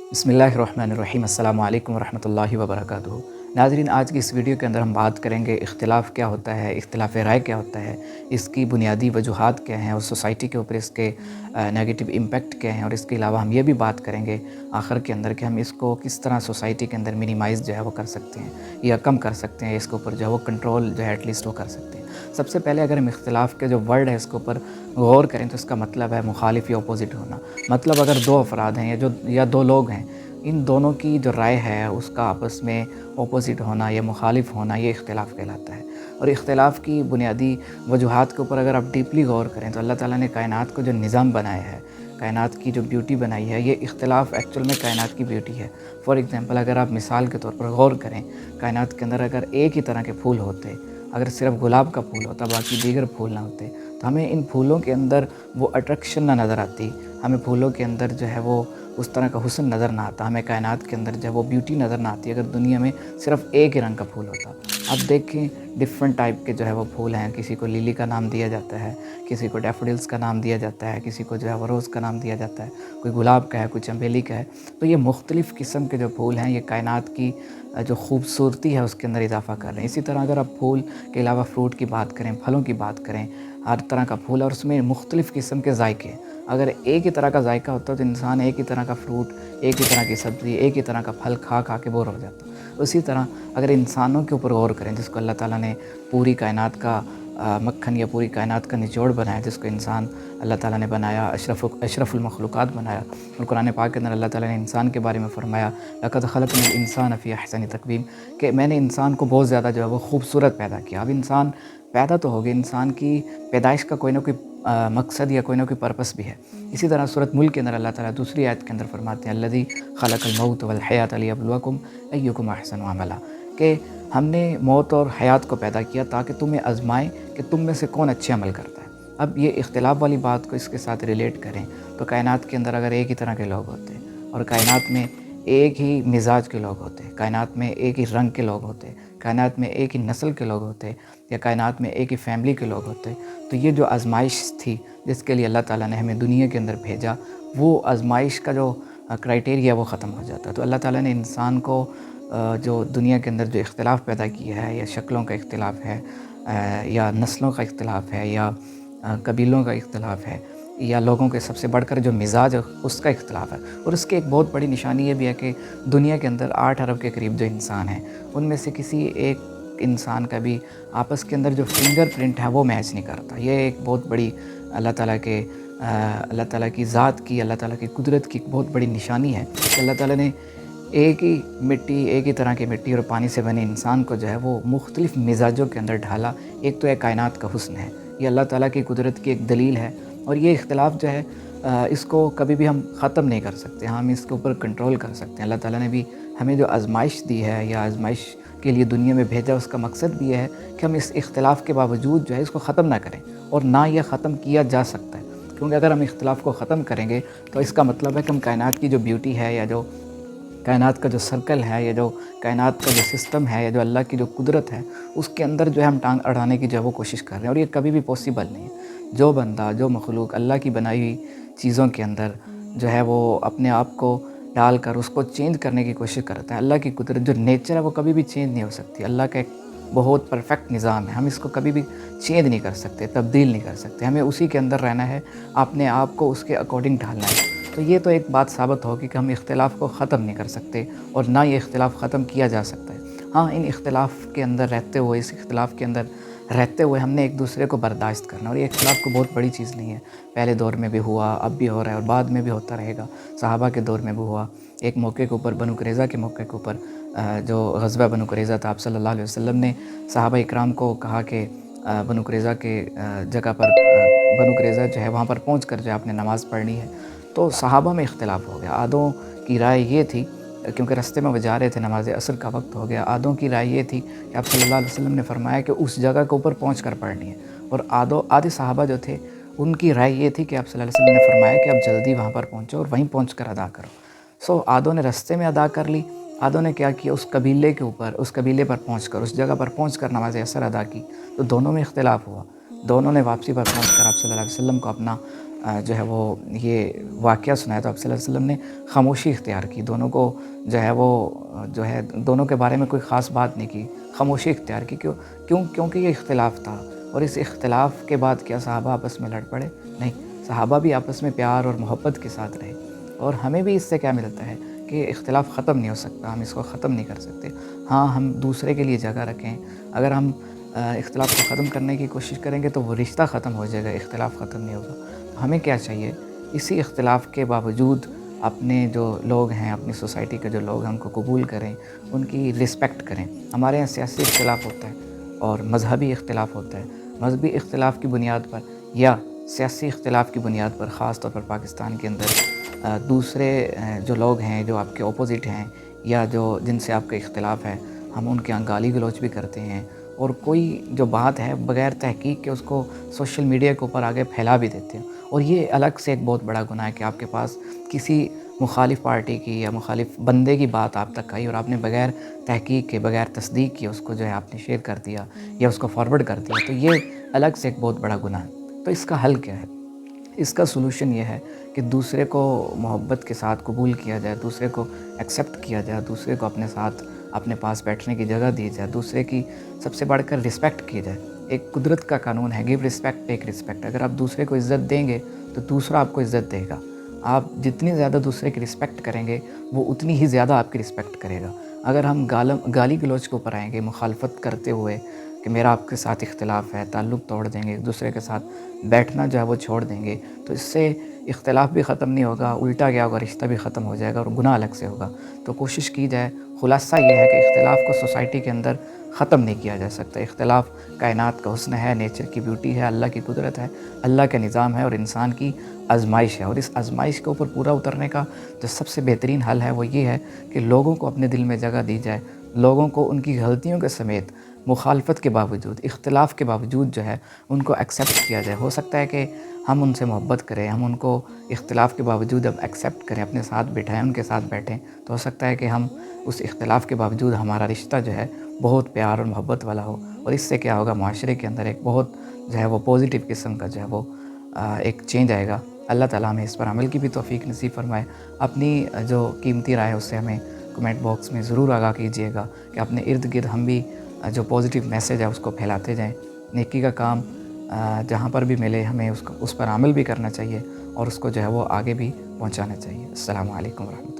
बिस्मिल्लाहिर्रहमानिर्रहीम। अस्सलामु अलैकुम वरहमतुल्लाहि वबरकातुहू। नाज़रीन, आज की इस वीडियो के अंदर हम बात करेंगे इख्तिलाफ़ क्या होता है, इख्तिलाफ़ राय क्या होता है, इसकी बुनियादी वजूहात क्या हैं और सोसाइटी के ऊपर इसके नेगेटिव इम्पैक्ट क्या हैं। और इसके अलावा हम ये भी बात करेंगे आखिर के अंदर कि हम इसको किस तरह सोसाइटी के अंदर मिनिमाइज़ जो है वो कर सकते हैं या कम कर सकते हैं, इसके ऊपर जो है वो कंट्रोल जो है एटलीस्ट वो कर सकते हैं। सबसे पहले अगर हम इख्तिलाफ़ के जो वर्ड है इसके ऊपर गौर करें तो इसका मतलब है मुखालिफ या अपोज़िट होना। मतलब अगर दो अफराद हैं या दो लोग हैं, इन दोनों की जो राय है उसका आपस में अपोज़िट होना या मुखालिफ होना, ये इख्तिलाफ़ कहलाता है। और इख्तिलाफ़ की बुनियादी वजूहात के ऊपर अगर आप डीपली गौर करें तो अल्लाह ताला ने कायनात को जो निज़ाम बनाया है, कायनात की जो ब्यूटी बनाई है, ये इख्तिलाफ़ एक्चुअल में कायनात की ब्यूटी है। फ़ॉर एग्ज़ाम्पल, अगर आप मिसाल के तौर पर गौर करें, कायनात के अंदर अगर एक ही तरह के फूल होते, अगर सिर्फ़ गुलाब का फूल होता, बाकी दीगर फूल ना होते, तो हमें इन फूलों के अंदर वो अट्रैक्शन ना नज़र आती, हमें फूलों के अंदर जो है वो उस तरह का हुस्न नज़र ना आता, हमें कायनात के अंदर जो है वो ब्यूटी नज़र ना आती अगर दुनिया में सिर्फ़ एक ही रंग का फूल होता। अब देखें, डिफ़रेंट टाइप के जो है वो फूल हैं। किसी को लिली का नाम दिया जाता है, किसी को डैफ़ोडिल्स का नाम दिया जाता है, किसी को जो है वो रोज़ का नाम दिया जाता है, कोई गुलाब का है, कोई चमेली का है। तो ये मुख्तलिफ़ किस्म के जो फूल हैं, ये कायनात की जो खूबसूरती है उसके अंदर इज़ाफ़ा कर रहे हैं। इसी तरह अगर आप फूल के अलावा फ्रूट की बात करें, फलों की बात करें, हर तरह का फूल और उसमें मुख्तलिफ़ किस्म के ज़ायके। अगर एक ही तरह का ज़ायका होता तो इंसान एक ही तरह का फ्रूट, एक ही तरह की सब्ज़ी, एक ही तरह का फल खा खा के बोर हो जाता। उसी तरह अगर इंसानों के ऊपर गौर करें, जिसको अल्लाह ताला ने पूरी कायनात का मक्खन या पूरी कायनात का निचोड़ बनाया, जिसको इंसान अल्लाह ताला ने बनाया, अशरफुल मखलूक़ात बनाया। और कुरान पाक के अंदर अल्लाह ताला ने इंसान के बारे में फ़रमाया, लक़द ख़लक़नल इंसान फ़ी अहसनि तक़वीम, कि मैंने इंसान को बहुत ज़्यादा जो है वो खूबसूरत पैदा किया। अब इंसान पैदा तो हो गया, इंसान की पैदाइश का कोई ना कोई मकसद या कोई ना कोई पर्पस भी है। इसी तरह सूरत मुल्क के अंदर अल्लाह ताला दूसरी आयत के अंदर फ़रमाते हैं, अल्लज़ी ख़लक़ल मौत वल हयात लियब्लुवकुम अय्युकुम अहसनु अमला, कि हमने मौत और हयात को पैदा किया ताकि तुम्हें आज़माएँ कि तुम में से कौन अच्छे अमल करता है। अब ये इख्तिलाफ़ वाली बात को इसके साथ रिलेट करें तो कायनात के अंदर अगर एक ही तरह के लोग होते और कायनात में एक ही मिजाज के लोग होते, कायनात में एक ही रंग के लोग होते, कायनात में एक ही नस्ल के लोग होते, या कायनात में एक ही फैमिली के लोग होते, तो ये जो आज़माइश थी जिसके लिए अल्लाह ताला ने हमें दुनिया के अंदर भेजा, वो आज़माइश का जो क्राइटेरिया वो ख़त्म हो जाता। तो अल्लाह ताला ने इंसान को जो दुनिया के अंदर जो इख्तिलाफ़ पैदा किया है, या शक्लों का इख्तिलाफ़ है, या नस्लों का इख्तिलाफ़ है, या कबीलों का इख्तिलाफ़ है, या लोगों के सबसे बढ़कर जो मिज़ाज है उसका इख्तिलाफ़ है। और उसकी एक बहुत बड़ी निशानी ये भी है कि दुनिया के अंदर 8 अरब के करीब जो इंसान हैं, उनमें से किसी एक इंसान का भी आपस के अंदर जो फिंगरप्रिंट है वो मैच नहीं करता। ये एक बहुत बड़ी अल्लाह ताला की ज़ात की, अल्लाह ताला की कुदरत की एक बहुत बड़ी निशानी है कि अल्लाह ताला ने एक ही मिट्टी, एक ही तरह की मिट्टी और पानी से बने इंसान को जो है वो मुख्तलिफ़ मिज़ाजों के अंदर ढाला। एक तो है कायनात का हुस्न है, ये अल्लाह ताला की कुदरत की एक दलील है। और ये इख्तिलाफ़ जो है इसको कभी भी हम ख़त्म नहीं कर सकते, हम इसके ऊपर कंट्रोल कर सकते हैं। अल्लाह ताला ने भी हमें जो आज़माइश दी है या आज़माइश के लिए दुनिया में भेजा, उसका मकसद भी ये है कि हम इस इख्तिलाफ़ के बावजूद जो है इसको ख़त्म ना करें, और ना ये ख़त्म किया जा सकता है। क्योंकि अगर हम इख्तिलाफ़ को ख़त्म करेंगे तो इसका मतलब है कि हम कायनात की जो ब्यूटी है, या जो कायनात का जो सर्कल है, या जो कायनात का जो सिस्टम है, या जो अल्लाह की जो कुदरत है, उसके अंदर जो है हम टांग अड़ाने की जो है वो कोशिश कर रहे हैं। और ये कभी भी पॉसिबल नहीं है। जो बंदा, जो मखलूक अल्लाह की बनाई हुई चीज़ों के अंदर जो है वो अपने आप को डाल कर उसको चेंज करने की कोशिश करता है, अल्लाह की कुदरत जो नेचर है वो कभी भी चेंज नहीं हो सकती। अल्लाह का एक बहुत परफेक्ट निज़ाम है, हम इसको कभी भी चेंज नहीं कर सकते, तब्दील नहीं कर सकते। हमें उसी के अंदर रहना है, अपने आप को उसके अकॉर्डिंग ढालना है। तो ये तो एक बात साबित होगी कि हम इख्तिलाफ़ को ख़त्म नहीं कर सकते, और ना ये इख्तिलाफ़ ख़त्म किया जा सकता है। हाँ, इन इख्तिलाफ़ के अंदर रहते हुए, इस इख्तिलाफ़ के अंदर रहते हुए हमने एक दूसरे को बर्दाश्त करना। और ये इख्तिलाफ़ को बहुत बड़ी चीज़ नहीं है, पहले दौर में भी हुआ, अब भी हो रहा है और बाद में भी होता रहेगा। सहाबा के दौर में भी हुआ। एक मौके के ऊपर, बनु कुरैज़ा के मौके के ऊपर, जो ग़ज़वा बनु कुरैज़ा था, आप सल्लल्लाहु अलैहि वसल्लम ने सहाबा इकराम को कहा कि बनु कुरैज़ा के जगह पर, बनु कुरैज़ा जो है वहाँ पर पहुँच कर जो है आपने नमाज़ पढ़नी है। तो सहाबा में इख्तिलाफ़ हो गया। आधों की राय ये थी, क्योंकि रास्ते में वो जा रहे थे, नमाज़ असर का वक्त हो गया, आधों की राय ये थी कि आप सल्लल्लाहु अलैहि वसल्लम ने फरमाया कि उस जगह के ऊपर पहुँच कर पढ़नी है। और आधे सहाबा जो थे उनकी राय ये थी कि आप सल्लल्लाहु अलैहि वसल्लम ने फरमाया कि आप जल्दी वहाँ पर पहुँचो और वहीं पहुँच कर अदा करो। सो आधों ने रास्ते में अदा कर ली, आधों ने क्या किया, उस कबीले के ऊपर, उस कबीले पर पहुँच कर, उस जगह पर पहुँच कर नमाज़ असर अदा की। तो दोनों में इख्तिलाफ़ हुआ। दोनों ने वापसी पर पहुँच कर आप सल्लल्लाहु अलैहि वसल्लम को अपना जो है वो ये वाक़या सुनाया तो आप सल्लल्लाहु अलैहि वसल्लम ने ख़ामोशी इख्तियार की, दोनों को जो है वो जो है दोनों के बारे में कोई ख़ास बात नहीं की, ख़ामोशी इख्तियार की। क्योंकि ये इख्तिलाफ़ था। और इस इख्तिलाफ़ के बाद क्या सहाबा आपस में लड़ पड़े? नहीं, सहाबा भी आपस में प्यार और मोहब्बत के साथ रहे। और हमें भी इससे क्या मिलता है कि इख्तिलाफ़ ख़त्म नहीं हो सकता, हम इसको ख़त्म नहीं कर सकते। हाँ, हम दूसरे के लिए जगह रखें। अगर हम इख्तिलाफ़ को ख़त्म करने की कोशिश करेंगे तो वो रिश्ता ख़त्म हो जाएगा, इख्तिलाफ़ ख़त्म नहीं होगा। तो हमें क्या चाहिए, इसी इख्तिलाफ़ के बावजूद अपने जो लोग हैं, अपनी सोसाइटी के जो लोग हैं उनको कबूल करें, उनकी रिस्पेक्ट करें। हमारे यहाँ सियासी इख्तिलाफ़ होता है और मज़हबी इख्तिलाफ़ होता है। मज़हबी इख्तिलाफ़ की बुनियाद पर या सियासी इख्तिलाफ़ की बुनियाद पर ख़ास तौर पर पाकिस्तान के अंदर दूसरे जो लोग हैं, जो आपके अपोज़िट हैं या जो जिनसे आपका इख्तिलाफ़ है, हम उनके यहाँ गाली गलौच भी करते हैं और कोई जो बात है बग़ैर तहक़ीक़ के उसको सोशल मीडिया के ऊपर आगे फैला भी देते हैं। और ये अलग से एक बहुत बड़ा गुनाह है कि आपके पास किसी मुखालिफ़ पार्टी की या मुखालिफ़ बंदे की बात आप तक आई और आपने बग़ैर तहक़ीक़ के, बग़ैर तस्दीक़ के उसको जो है आपने शेयर कर दिया या उसको फ़ॉरवर्ड कर दिया, तो ये अलग से एक बहुत बड़ा गुनाह है। तो इसका हल क्या है? इसका सॉल्यूशन ये है कि दूसरे को मोहब्बत के साथ कबूल किया जाए, दूसरे को एक्सेप्ट किया जाए, दूसरे को अपने साथ अपने पास बैठने की जगह दी जाए, दूसरे की सबसे बढ़कर रिस्पेक्ट की जाए। एक कुदरत का कानून है, गिव रिस्पेक्ट टेक रिस्पेक्ट। अगर आप दूसरे को इज़्ज़त देंगे तो दूसरा आपको इज़्ज़त देगा। आप जितनी ज़्यादा दूसरे की रिस्पेक्ट करेंगे वो उतनी ही ज़्यादा आपकी रिस्पेक्ट करेगा। अगर हम गाली गलौच के ऊपर आएँगे मुखालफत करते हुए कि मेरा आपके साथ इख्तिलाफ़ है, ताल्लुक़ तोड़ देंगे, एक दूसरे के साथ बैठना जो है वो छोड़ देंगे, तो इससे इख्तिलाफ़ भी ख़त्म नहीं होगा, उल्टा क्या होगा, रिश्ता भी ख़त्म हो जाएगा और गुनाह अलग से होगा। तो कोशिश की जाए, ख़ुलासा ये है कि इख्तिलाफ़ को सोसाइटी के अंदर ख़त्म नहीं किया जा सकता। इख्तिलाफ़ कायनात का हुस्न है, नेचर की ब्यूटी है, अल्लाह की कुदरत है, अल्लाह का निज़ाम है और इंसान की आज़माइश है। और इस आज़माइश के ऊपर पूरा उतरने का जो सबसे बेहतरीन हल है वो ये है कि लोगों को अपने दिल में जगह दी जाए, लोगों को उनकी गलतियों के समेत मुखालफत के बावजूद, इख्तिलाफ़ के बावजूद जो है उनको एक्सेप्ट किया जाए। हो सकता है कि हम उनसे मोहब्बत करें, हम उनको इख्तिलाफ़ के बावजूद अब एक्सेप्ट करें, अपने साथ बिठाएँ, उनके साथ बैठें, तो हो सकता है कि हम उस इख्तिलाफ़ के बावजूद हमारा रिश्ता जो है बहुत प्यार और मोहब्बत वाला हो। और इससे क्या होगा, माशरे के अंदर एक बहुत जो है वो पॉजिटिव किस्म का जो है वो एक चेंज आएगा। अल्लाह ताला हमें इस पर अमल की भी तौफ़ीक नसीब फ़रमाए। अपनी जो कीमती राय है उससे हमें कमेंट बॉक्स में ज़रूर आगाह कीजिएगा कि अपने इर्द गिर्द हम भी जो पॉजिटिव मैसेज है उसको फैलाते जाएँ। नेकी का काम जहाँ पर भी मिले हमें उसको उस पर अमल भी करना चाहिए और उसको जो है वो आगे भी पहुँचाना चाहिए। अस्सलामु अलैकुम वरहमतुल्लाह।